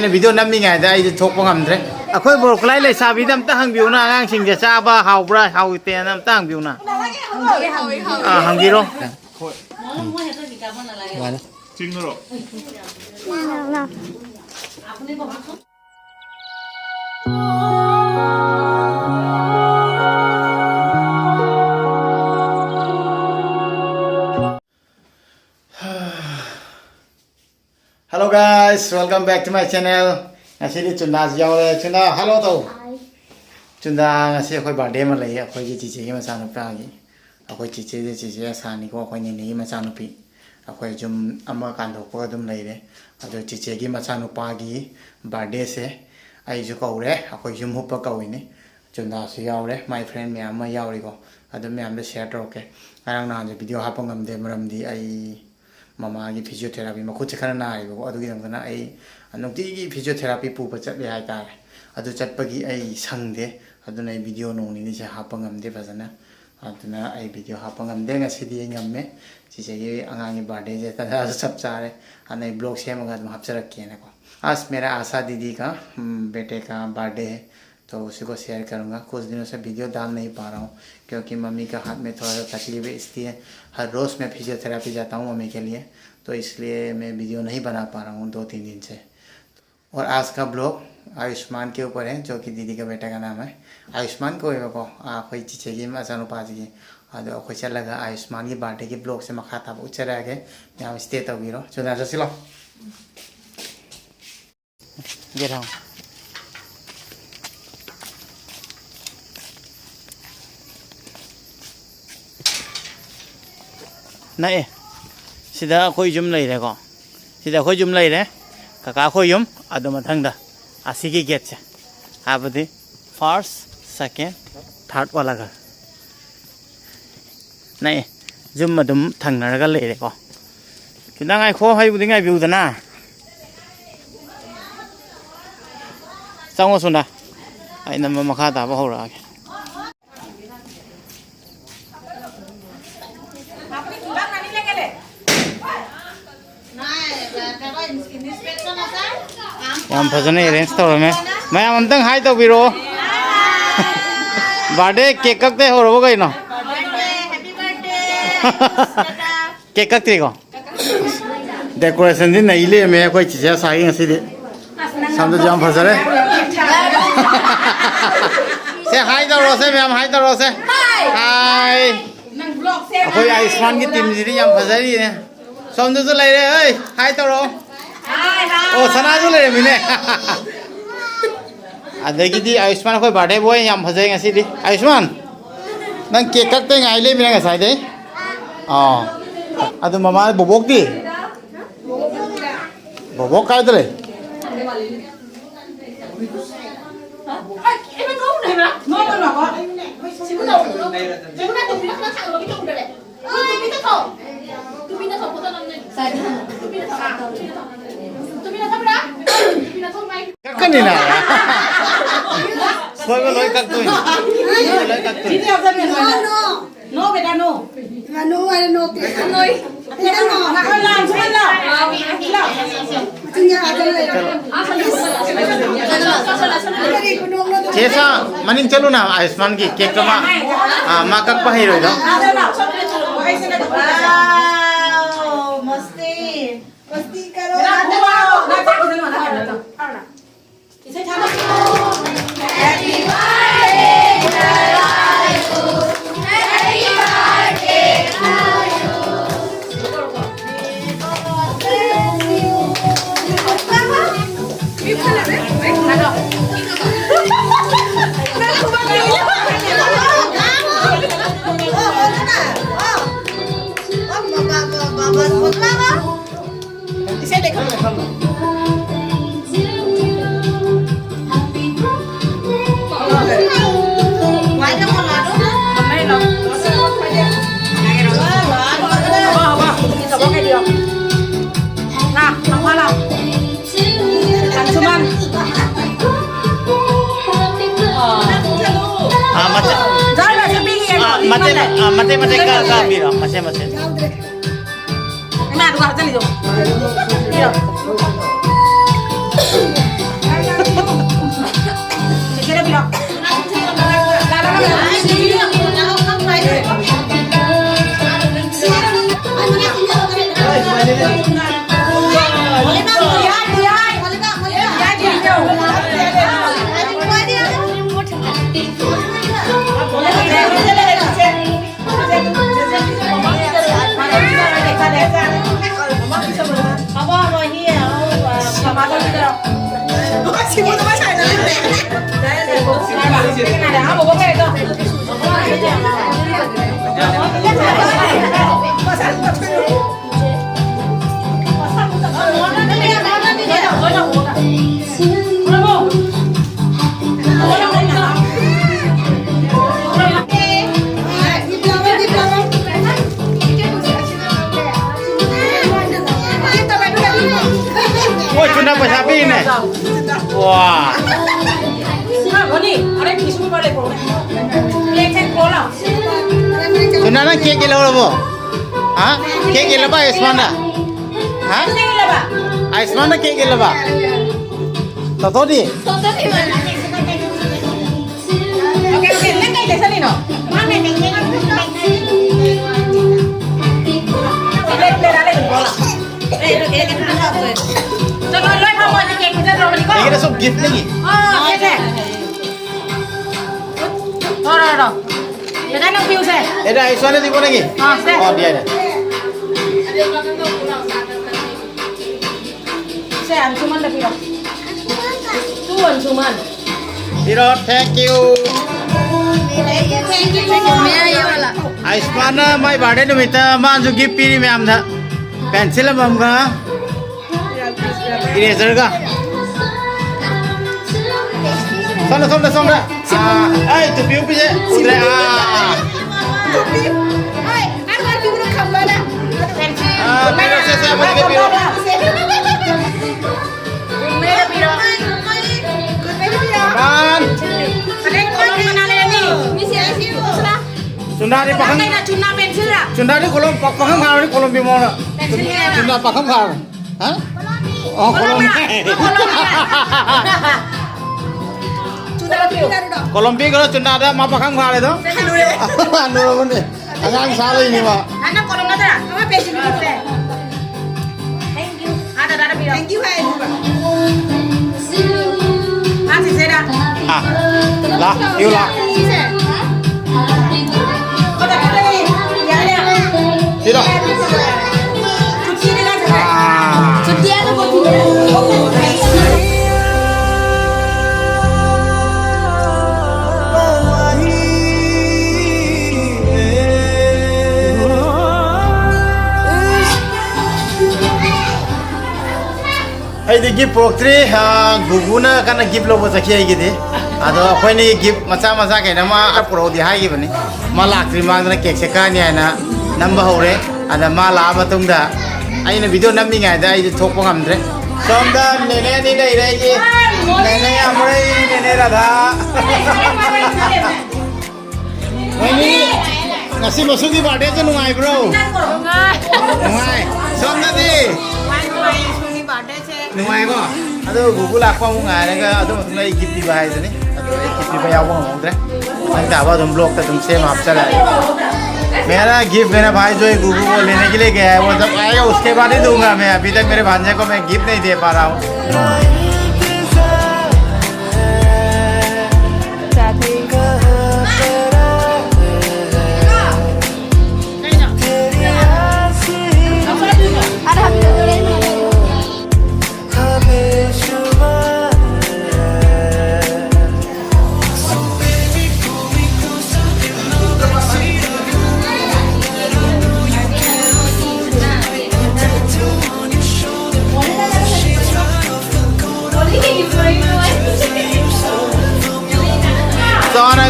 ꯑꯩꯅ ꯚꯤꯗꯤꯑꯣ ꯅꯝꯃꯤꯉꯩꯗ ꯑꯩꯁꯦ ꯊꯣꯛꯄ ꯉꯝꯗ꯭ꯔꯦ ꯑꯩꯈꯣꯏ ꯕꯣꯔꯈꯨꯂꯥꯏ ꯂꯩꯁꯥꯕꯤꯗ ꯑꯝꯇ ꯍꯪꯕꯤꯌꯨꯅ ꯑꯉꯥꯡꯁꯤꯡꯁꯦ ꯆꯥꯕ ꯍꯥꯎꯕ꯭ꯔꯥ ꯍꯥꯎꯇꯦꯅ ꯑꯝꯇ ꯍꯪꯕꯤꯌꯨꯅ ꯍꯪꯕꯤꯔꯣ ꯆꯤꯡꯅꯔꯣ Hello guys, welcome back to my channel. Ngasi Chunda yaure Chunda hello to. Chunda ngasi akhoi birthday ma lai akhoi gi chiche gi macha nupa gi. Akhoi chiche de chiche sani ko akhoi ni ni macha nupi. Akhoi jum amma kan thok pa dum lai re. Ado chiche gi macha nupa gi birthday se ai ju kau re akhoi jum hu pa kau ni. Chunda su yaure my friend me amma yauri ko. Ado me am de share troke. Arang na je video ha pangam de maram di ai Mama gi physiotherapy ma khut khana nai bo adu gi dang na ai anukti gi physiotherapy pu pa chat le hai ta adu chat pa gi ai sang de adu nai video nong ni se ha pa ngam de bajana adu na ai video ha pa ngam de nga si di ngam me chi che gi angang gi birthday je ta sab cha re anai blog se ma ga hap charak ke na ko आज मेरा आशा दीदी का बेटे का birthday है तो उसी को शेयर करूंगा कुछ दिनों से वीडियो डाल नहीं पा रहा हूँ क्योंकि मम्मी का हाथ में थोड़ा सा तकलीफ है इसलिए हर रोज़ मैं फिजियोथेरेपी जाता हूँ मम्मी के लिए तो इसलिए मैं वीडियो नहीं बना पा रहा हूँ 2-3 दिन से और आज का ब्लॉग आयुष्मान के ऊपर है जो कि दीदी का बेटा का नाम है आयुष्मान को कोई चीज़ें की मचानु पाजी अदो अखोई चलगा आयुष्मान की बर्थडे की ब्लॉग से मखा था उच्चरागे यहाँ स्टे तौगिरो चुना चलो Get home. Này, sida khoi jum lai re ko. Sida khoi jum lai re. Kaka khoi jum adu mathang da. Asigi get cha. Abadi first, second, third wala ga. Này, jum madum thang na ga lai re ko. Kina ngai kho hai budi ngai view da na. Xong rồi xuống đây, anh nằm mà khá tả vào hậu rồi. Em phải cho này range tàu rồi mấy em tưng hai tàu biro. Birthday cake cắt thế hồi rồi cái nào? Cake cắt thế có? Decoration thì này lấy mấy cái chỉ là sai cái gì đấy. Xong rồi em phải cho đấy. Say hi to Rose, ma'am. Hi to Rose. Hi. Akhoi Aishman ki team ji ri yam phajari ne. Somdu chu lai re oi. Hi to Ro. Hi hi. Oh sana chu lai re mine. Adagi di Aishman akhoi birthday boy yam phajai ngasi di. Aishman. Nang cake kak te ngai le mine ngasai dei. Adu mama bobok di. Bobok kai dre. Các này nào thôi có lối các tôi lối các tôi no beda no no I no noi beda no na kan lang suman lang Cesa maning chalo na Aishman ki cake ka ma kak pa hero do wow masti masti karo happy birthday mate ka biro mate Nah, dua jali dong. Iya. Ôi chúng ta phải thả pin này. Wow. Chúng ta đang kia cái lâu rồi bộ. Hả? Kia cái lâu ba Iceman à? Hả? Iceman đã kia cái lâu ba? Tao tốt đi. Ini kita gift lagi. Ada Iceman di mana lagi? Oh dia ada. Pirot, thank you. Iceman na mai birthday nimita manju gift piri ma'am था pencil ma'am का eraser का सोना ay tu piu pije udah pero se sabe que piro man Cunda di pakang Cunda di kolom pakang khar di kolom bimo na Cunda pakang khar hả oh kolom pi kalau Cunda ada ma pakang khar itu anu pun deh angang salah ini pak anak kolom nggak ada apa pesin dulu thank you ada bilang thank you hai masih saya ah lah yêu lah Tidak. Ay di gift poktri guguna karena gift lo buat sakia gitu. Atau apa ini gift macam-macam kayak nama apro di hai gitu nih. Malah terima dengan kek sekarang ya na. Nambah hore ada malah apa tuh dah. Ayo video nampi nggak ada itu topong amdre. Somda nenek ni dah lagi. Nenek amre nenek Radha. Ini nasi masuk di birthday tu nungai bro. Nungai. Somda di. Nungai kok. Aduh Google aku mau ngai nih aduh tuh lagi gift di bahaya sini. Aduh gift di bahaya apa ngomong Nanti apa tuh blog tuh तुमसे माफ चला मेरा gift मेरा भाई जो है गुगू को लेने के लिए गया है वो जब आएगा उसके बाद ही दूंगा मैं अभी तक मेरे भांजे को मैं गिफ्ट नहीं दे पा रहा हूँ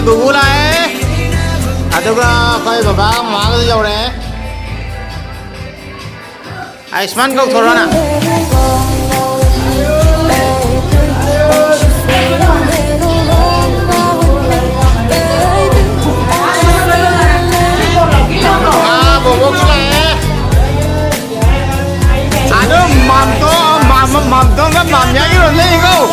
Google lại tôi coi bà má cái dầu này Iceman câu thua nè bộ bốc này nó mầm to nó mầm nhá rồi đi không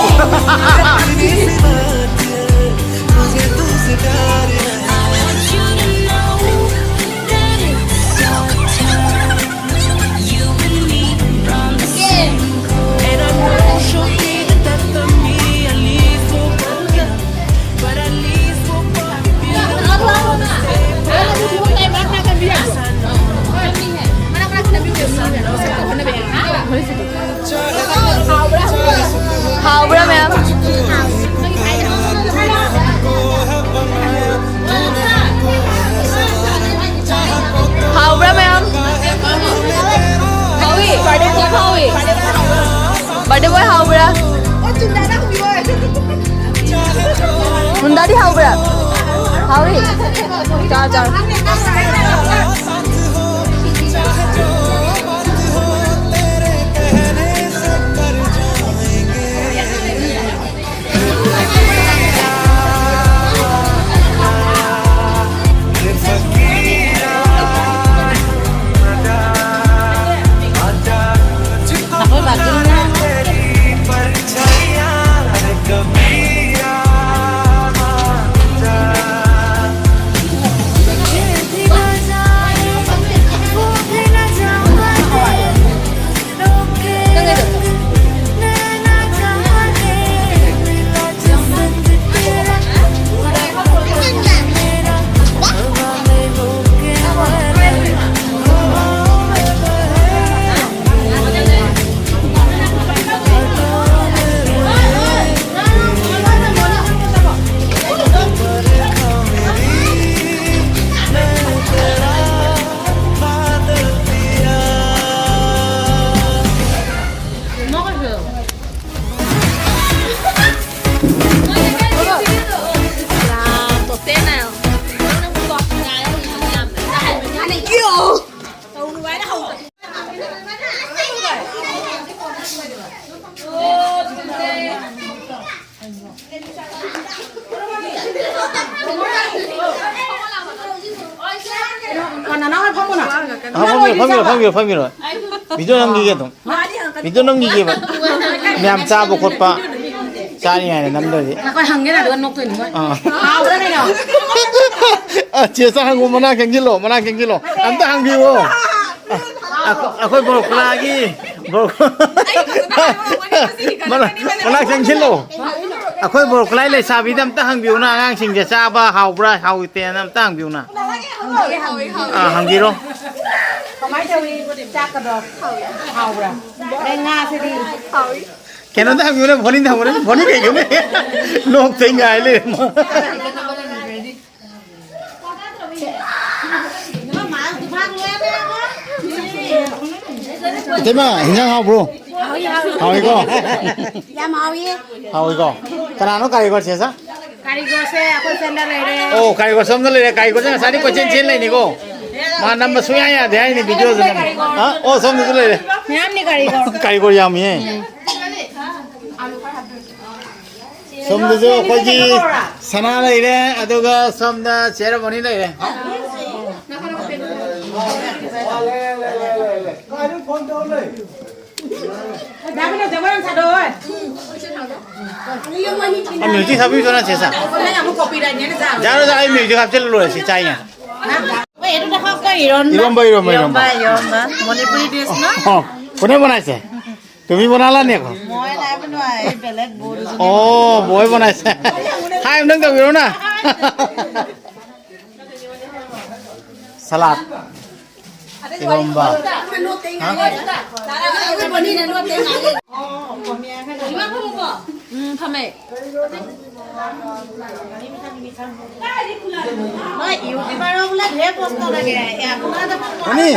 Howie. Birthday boy how bra? Bunda di how bra? Howie. Chào. 펌이로 미도 넘기게도 미도 넘기게 냠 짜고 곧바 짜니 아니 남들이 Coi hằng cái là được ăn nộp tiền thôi. Hào ra đây nào. chia sẻ hàng mà năng kilo anh ta hàng view aku baru lagi mana kilo aku baru kelai le sabi nam ta hàng view na ngang sing jasa ba hau bra hau te nam ta hàng view na hàng view Có máy theo đi chắc cả được. Hào ra. Đây Nga sẽ đi. cái nó ta hàng view na phone thằng nó phone cái kiểu này lột thấy ngài lên thế mà hình dạng hao bro hao 이거 Ya mau ye. hao 이거 cái nào nó cày con xe sao Kaligor se ako sender re. oh cày con sớm nó lên cày con chắc sáng đi con trên lên này cô mà nằm mà suy ya thế này video rồi hả oh sớm nó lên Nyam ni kaligor. cày con yam ye sớm nó जो कोई जी सना ले रे अदुगा सम दा चेहरा बनी ले रे Đã bây giờ chúng ta rồi. अब म्यूजिक सभी सुना Chessa Đây là một copy đây nhé sao? जानो जा आई म्यूजिक आप चल लो ऐसे चाहिए Vậy chúng ta không có iron. 이런 봐 Manipuri dish na. 어 보내 보내세 तुम्ही बनाला ने को Moi na बनवाए बेलेग बोल. 오 뭐해 보내세 하임 능가 위로나 salad 이런 봐 Thame. Nói yếu thì bao lâu là thế post đó kìa. Em cũng đã 아니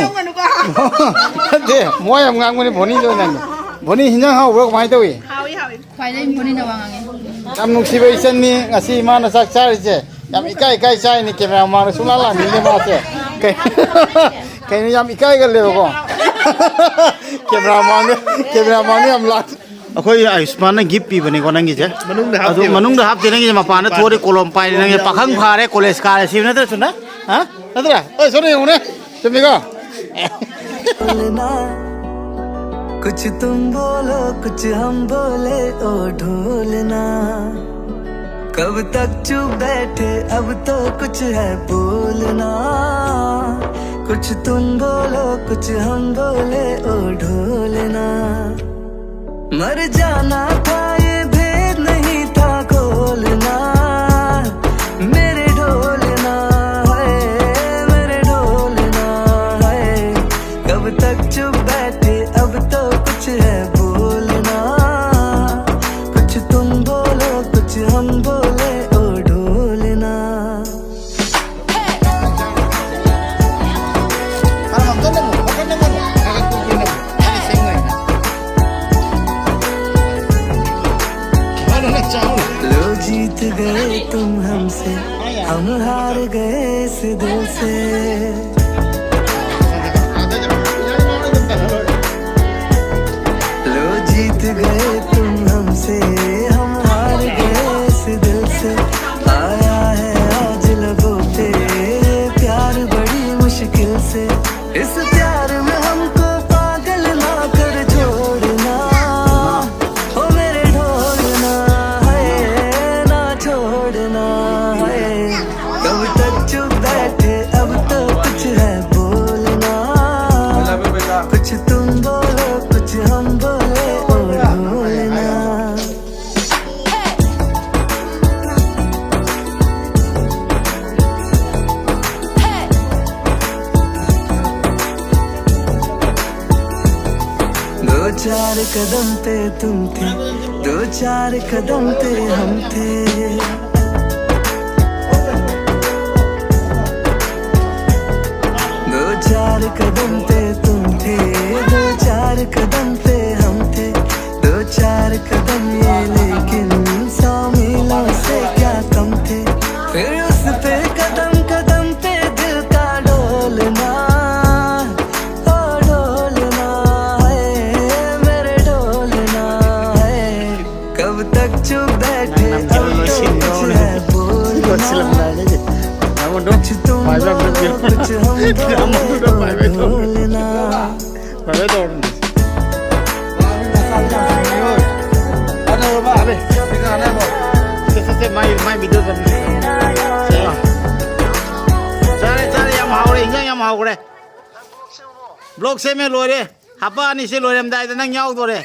네 뭐야 ngang 보니 저는 보니 hinang 왜 많이 더위 Phải lên muốn đi đâu ăn nghe. 참 녹시베 있었니 ngasi mana sak charje yam ikai chai ni camera mana sulala ni le mate kai ni yam ikai gal le ko camera man yam lat akhoi Ayushman na gift pi bani ko nangi je manung da hap je nangi ma pa na thore kolom pai nangi pakhang phare college ka si na ta suna ha nadra oi sone une chumi ko कुछ तुम बोलो कुछ हम बोले ओ ढोलना कब तक चुप बैठे अब तो कुछ है बोलना कुछ तुम बोलो कुछ हम बोले ओ ढोलना मर जाना था ये भेद नहीं था खोलना मेरे ढोलना है मेरे ढोलना है कब तक चुप बैठे अब तो कुछ है बोलना कुछ तुम बोलो कुछ हम बोले ओ ढोलना Kalau nonton dong, makan dong, kakak kumpulin dong. Ini saya nggak. से हम हार गए इस दिल से लो जीत गए तुम हमसे हम हार गए इस दिल से आया है आज लबों पे प्यार बड़ी मुश्किल से इस प्यार में हमको पागल ना कर छोड़ना ओ मेरे ढोलना है ना छोड़ना है कब तक चुप बैठे अब तो कुछ है बोलना कुछ तुम बोलो कुछ हम बोले ओ ढोलना दो चार कदम पे तुम थे दो चार कदम पे हम थे दो चार कदम पे तुम थे दो चार कदम पे हम थे दो चार कदम ये लेकिन 100 मीलों से क्या कम थे फिर उस पे कदम कदम पे दिल का डोलना ओ डोलना है मेरे डोलना है कब तक चुप बैठे अब तो कुछ है बोलना कुछ तुम बोलो कुछ हम बोलना mai video kan cari yang mau deh yang mau deh blog saya me loh deh apa nih sih loh yang dah itu nang nyau tuh deh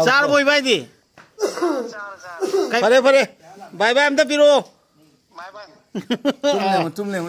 Sar boy bye di pare bye bye am ta piro bye bye tum le